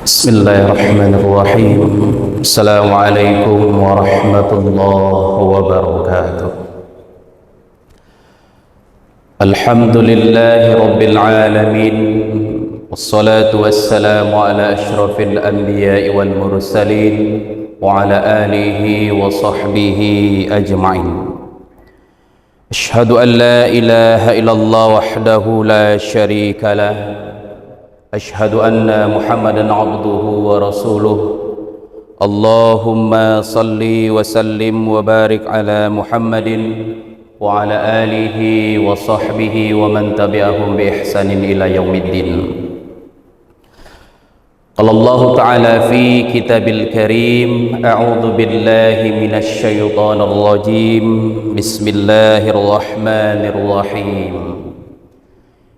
بسم الله الرحمن الرحيم. السلام عليكم ورحمة الله وبركاته. الحمد لله رب العالمين، والصلاة والسلام على أشرف الأنبياء والمرسلين وعلى آله وصحبه أجمعين. أشهد أن لا إله إلا الله وحده لا شريك له، أشهد أن محمدًا عبده ورسوله. اللهم صل وسلم وبارك على محمد وعلى آله وصحبه ومن تبعهم بإحسان إلى يوم الدين. قال الله تعالى في كتاب الكريم: أعوذ بالله من الشيطان الرجيم، بسم الله الرحمن الرحيم.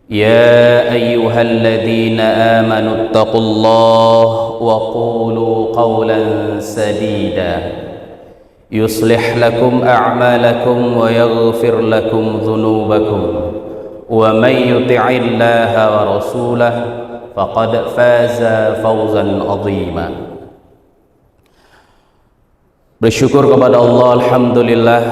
يا أيها الذين آمنوا اتقوا الله وقولوا قولا سديدا يصلح لكم أعمالكم ويغفر لكم ذنوبكم، ومن يطع الله ورسوله فقد فاز فوزا عظيما. Bersyukur kepada Allah, alhamdulillah.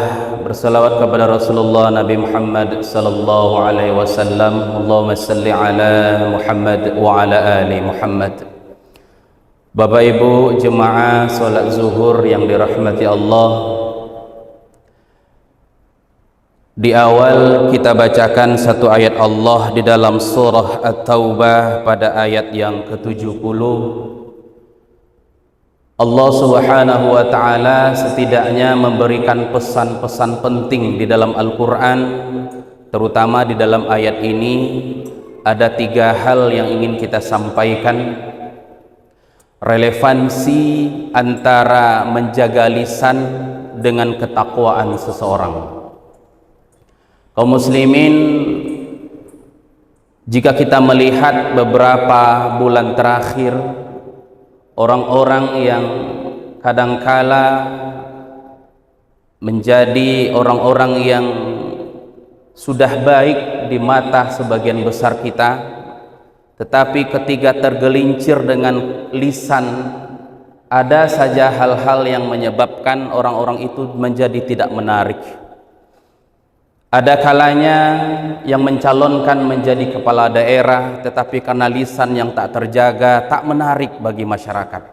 Bersalawat kepada Rasulullah Nabi Muhammad sallallahu alaihi wasallam. Allahumma salli ala Muhammad wa ala ali Muhammad. Bapak Ibu jemaah salat zuhur yang dirahmati Allah, di awal kita bacakan satu ayat Allah di dalam surah At-Taubah pada ayat yang ke-70. Allah subhanahu wa ta'ala setidaknya memberikan pesan-pesan penting di dalam Al-Quran, terutama di dalam ayat ini. Ada 3 hal yang ingin kita sampaikan. Relevansi antara menjaga lisan dengan ketakwaan seseorang. Kaum muslimin, jika kita melihat beberapa bulan terakhir, orang-orang yang kadangkala menjadi orang-orang yang sudah baik di mata sebagian besar kita, tetapi ketika tergelincir dengan lisan, ada saja hal-hal yang menyebabkan orang-orang itu menjadi tidak menarik. Ada kalanya yang mencalonkan menjadi kepala daerah, tetapi karena lisan yang tak terjaga, tak menarik bagi masyarakat.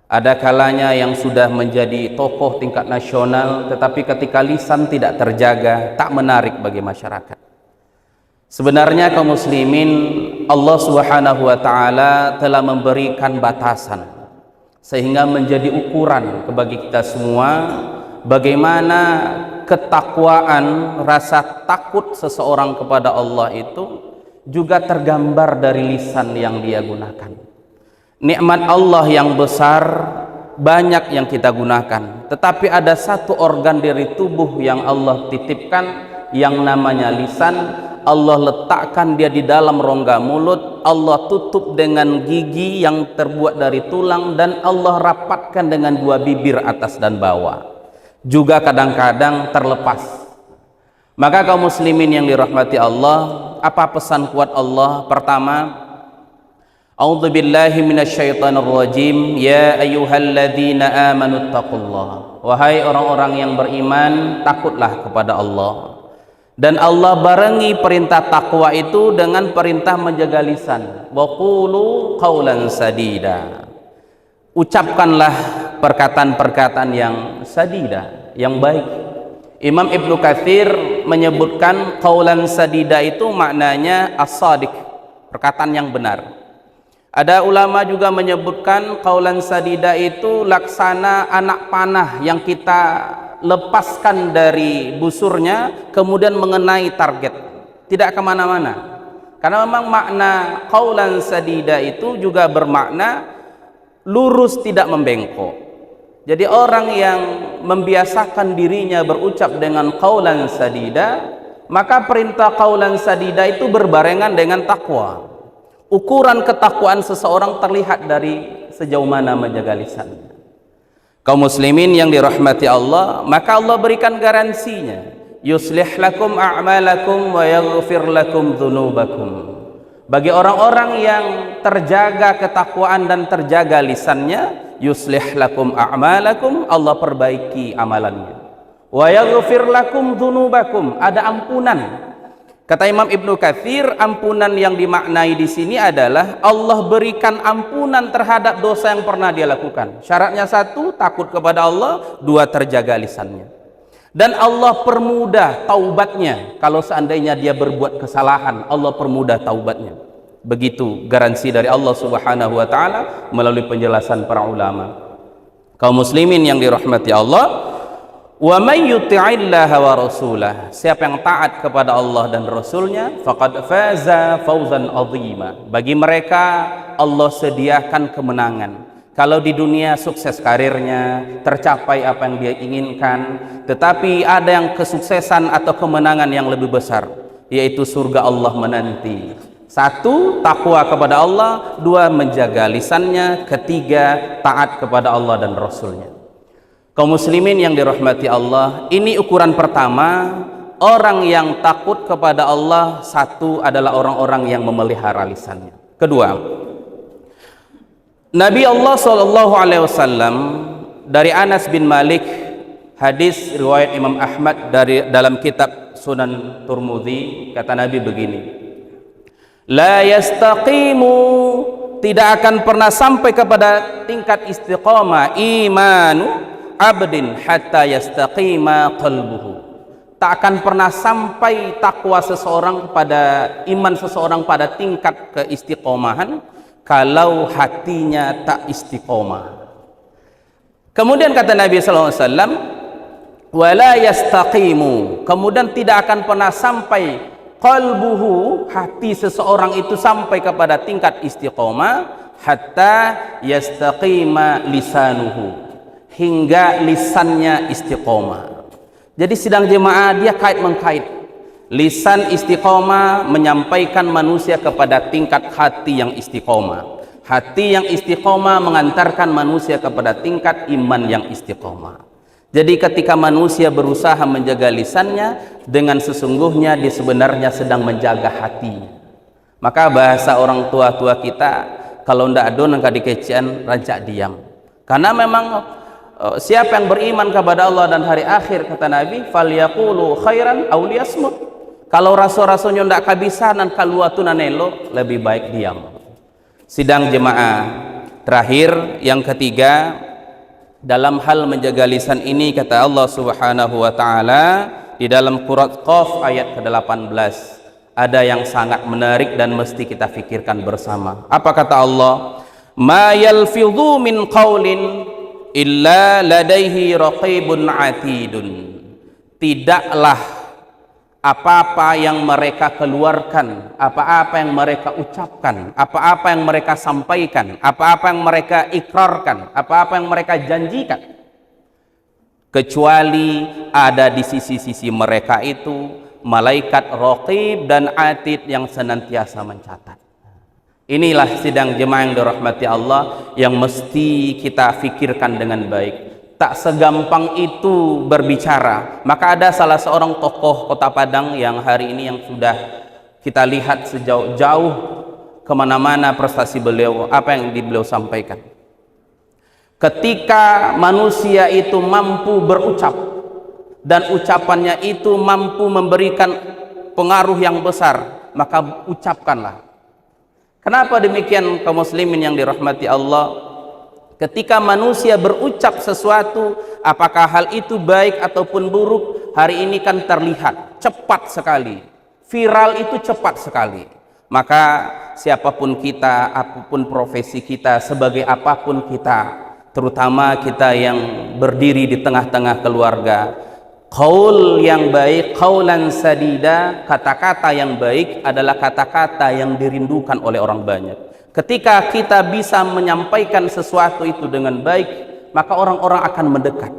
Ada kalanya yang sudah menjadi tokoh tingkat nasional, tetapi ketika lisan tidak terjaga, tak menarik bagi masyarakat. Sebenarnya kaum muslimin, Allah subhanahu wa ta'ala telah memberikan batasan, sehingga menjadi ukuran bagi kita semua bagaimana ketakwaan, rasa takut seseorang kepada Allah itu juga tergambar dari lisan yang dia gunakan. Nikmat Allah yang besar banyak yang kita gunakan, tetapi ada satu organ dari tubuh yang Allah titipkan yang namanya lisan. Allah letakkan dia di dalam rongga mulut, Allah tutup dengan gigi yang terbuat dari tulang, dan Allah rapatkan dengan 2 bibir atas dan bawah. Juga kadang-kadang terlepas. Maka kaum muslimin yang dirahmati Allah, apa pesan kuat Allah? Pertama, a'udzubillahi minasyaitonirrajim, ya ayyuhalladzina amanu taqullah. Wahai orang-orang yang beriman, takutlah kepada Allah. Dan Allah barengi perintah takwa itu dengan perintah menjaga lisan. Wa qulu qaulan sadida. Ucapkanlah perkataan-perkataan yang sadida, yang baik. Imam Ibnu Katsir menyebutkan qaulan sadida itu maknanya as-sadiq, perkataan yang benar. Ada ulama juga menyebutkan qaulan sadida itu laksana anak panah yang kita lepaskan dari busurnya kemudian mengenai target, tidak kemana-mana. Karena memang makna qaulan sadida itu juga bermakna lurus, tidak membengkok. Jadi orang yang membiasakan dirinya berucap dengan qaulan sadida, maka perintah qaulan sadida itu berbarengan dengan takwa. Ukuran ketakwaan seseorang terlihat dari sejauh mana menjaga lisannya. Kaum muslimin yang dirahmati Allah, maka Allah berikan garansinya. Yuslih lakum a'malakum wa yaghfir lakum dzunubakum. Bagi orang-orang yang terjaga ketakwaan dan terjaga lisannya, yuslih lakum a'malakum, Allah perbaiki amalannya. Wa yaghfir lakum dzunubakum, ada ampunan. Kata Imam Ibnu Katsir, ampunan yang dimaknai di sini adalah Allah berikan ampunan terhadap dosa yang pernah dia lakukan. Syaratnya satu, takut kepada Allah, dua, terjaga lisannya. Dan Allah permudah taubatnya. Kalau seandainya dia berbuat kesalahan, Allah permudah taubatnya. Begitu garansi dari Allah Subhanahu wa taala melalui penjelasan para ulama. Kaum muslimin yang dirahmati Allah, wa may yuti'illaha wa rasulah, siapa yang taat kepada Allah dan Rasulnya, faqad faza fawzan azima, bagi mereka Allah sediakan kemenangan. Kalau di dunia sukses karirnya, tercapai apa yang dia inginkan, tetapi ada yang kesuksesan atau kemenangan yang lebih besar, yaitu surga Allah menanti. Satu, takwa kepada Allah. Dua, menjaga lisannya. Ketiga, taat kepada Allah dan Rasulnya. Kaum muslimin yang dirahmati Allah, ini ukuran pertama. Orang yang takut kepada Allah, satu, adalah orang-orang yang memelihara lisannya. Kedua, Nabi Allah SAW dari Anas bin Malik, hadis riwayat Imam Ahmad dalam kitab Sunan Turmudi, kata Nabi begini, la yastaqimu, tidak akan pernah sampai kepada tingkat istiqamah imanu abdin hatta yastaqima qalbuhu, tak akan pernah sampai takwa seseorang pada iman seseorang pada tingkat keistiqomahan kalau hatinya tak istiqomah. Kemudian kata Nabi SAW, wala yastaqimu, kemudian tidak akan pernah sampai qalbuhu, hati seseorang itu sampai kepada tingkat istiqomah, hatta yastaqima lisanuhu, hingga lisannya istiqomah. Jadi sidang jemaah, dia kait-mengkait. Lisan istiqomah menyampaikan manusia kepada tingkat hati yang istiqomah. Hati yang istiqomah mengantarkan manusia kepada tingkat iman yang istiqomah. Jadi ketika manusia berusaha menjaga lisannya, dengan sesungguhnya dia sebenarnya sedang menjaga hatinya. Maka bahasa orang tua-tua kita, kalau ndak ada nangka dikecian, rancak diam. Karena memang siapa yang beriman kepada Allah dan hari akhir, kata Nabi, falyaqulu khairan aw liyasmut. Kalau rasul-rasulnya ndak kabisanan kaluatuna nelo, lebih baik diam. Sidang jemaah, terakhir yang ketiga, dalam hal menjaga lisan ini, kata Allah Subhanahu wa taala di dalam Surat Qaf ayat ke-18, ada yang sangat menarik dan mesti kita fikirkan bersama. Apa kata Allah? Ma yalfidhu min qaulin illa ladaihi raqibun atidun. Tidaklah apa-apa yang mereka keluarkan, apa-apa yang mereka ucapkan, apa-apa yang mereka sampaikan, apa-apa yang mereka ikrarkan, apa-apa yang mereka janjikan, kecuali ada di sisi-sisi mereka itu malaikat raqib dan atid yang senantiasa mencatat. Inilah sidang jemaah yang dirahmati Allah yang mesti kita fikirkan dengan baik. Tak segampang itu berbicara. Maka ada salah seorang tokoh Kota Padang yang hari ini yang sudah kita lihat sejauh-jauh kemana-mana prestasi beliau, apa yang beliau sampaikan. Ketika manusia itu mampu berucap dan ucapannya itu mampu memberikan pengaruh yang besar, maka ucapkanlah. Kenapa demikian kaum muslimin yang dirahmati Allah? Ketika manusia berucap sesuatu, apakah hal itu baik ataupun buruk, hari ini kan terlihat cepat sekali, viral itu cepat sekali. Maka siapapun kita, apapun profesi kita, sebagai apapun kita, terutama kita yang berdiri di tengah-tengah keluarga, qaul yang baik, qaulan sadida, kata-kata yang baik adalah kata-kata yang dirindukan oleh orang banyak. Ketika kita bisa menyampaikan sesuatu itu dengan baik, maka orang-orang akan mendekat.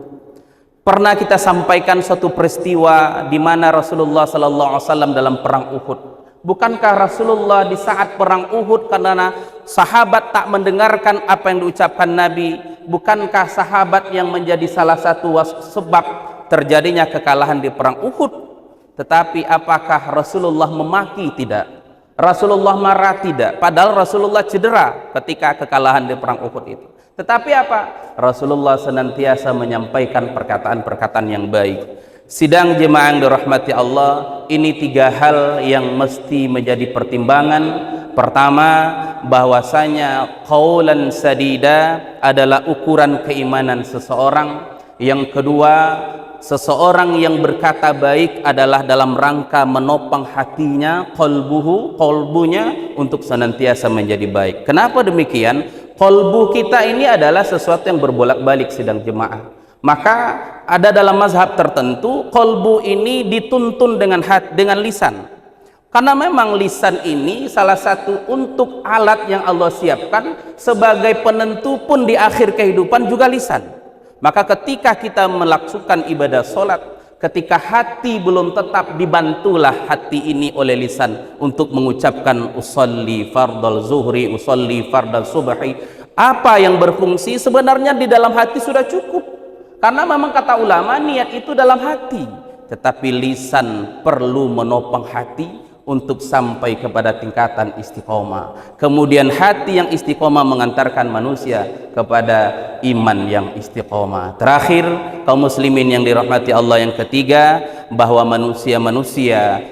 Pernah kita sampaikan suatu peristiwa di mana Rasulullah SAW dalam perang Uhud. Bukankah Rasulullah di saat perang Uhud, karena sahabat tak mendengarkan apa yang diucapkan Nabi, bukankah sahabat yang menjadi salah satu sebab terjadinya kekalahan di perang Uhud? Tetapi apakah Rasulullah memaki? Tidak. Rasulullah marah? Tidak. Padahal Rasulullah cedera ketika kekalahan di perang Uhud itu. Tetapi apa? Rasulullah senantiasa menyampaikan perkataan-perkataan yang baik. Sidang jemaah yang dirahmati Allah, ini 3 hal yang mesti menjadi pertimbangan. Pertama, bahwasanya qaulan sadida adalah ukuran keimanan seseorang. Yang kedua, seseorang yang berkata baik adalah dalam rangka menopang hatinya, qalbunya untuk senantiasa menjadi baik. Kenapa demikian? Qalbu kita ini adalah sesuatu yang berbolak-balik sidang jemaah. Maka ada dalam mazhab tertentu qalbu ini dituntun dengan lisan. Karena memang lisan ini salah satu untuk alat yang Allah siapkan sebagai penentu pun di akhir kehidupan juga lisan. Maka ketika kita melakukan ibadah solat, ketika hati belum tetap, dibantulah hati ini oleh lisan untuk mengucapkan usolli fardal zuhri, usolli fardal subhi. Apa yang berfungsi sebenarnya di dalam hati sudah cukup. Karena memang kata ulama niat itu dalam hati, tetapi lisan perlu menopang hati untuk sampai kepada tingkatan istiqomah. Kemudian hati yang istiqomah mengantarkan manusia kepada iman yang istiqomah. Terakhir, kaum muslimin yang dirahmati Allah, yang ketiga, bahwa manusia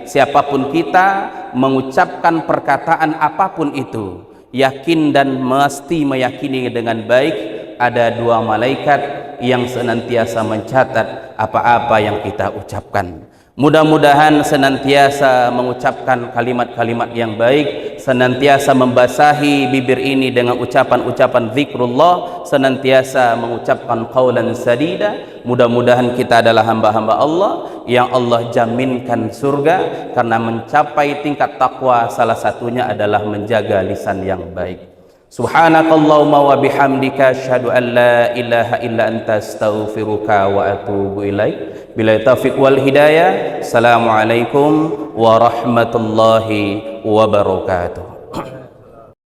siapapun kita, mengucapkan perkataan apapun itu, yakin dan mesti meyakini dengan baik ada 2 malaikat yang senantiasa mencatat apa-apa yang kita ucapkan. Mudah-mudahan senantiasa mengucapkan kalimat-kalimat yang baik, senantiasa membasahi bibir ini dengan ucapan-ucapan zikrullah, senantiasa mengucapkan qaulan sadida. Mudah-mudahan kita adalah hamba-hamba Allah yang Allah jaminkan surga, karena mencapai tingkat takwa salah satunya adalah menjaga lisan yang baik. Subhanakallahumma wa bihamdika asyhadu an la ilaha illa anta astaghfiruka wa atubu ilaik. Bila taufiq wal hidayah. Assalamualaikum warahmatullahi wabarakatuh.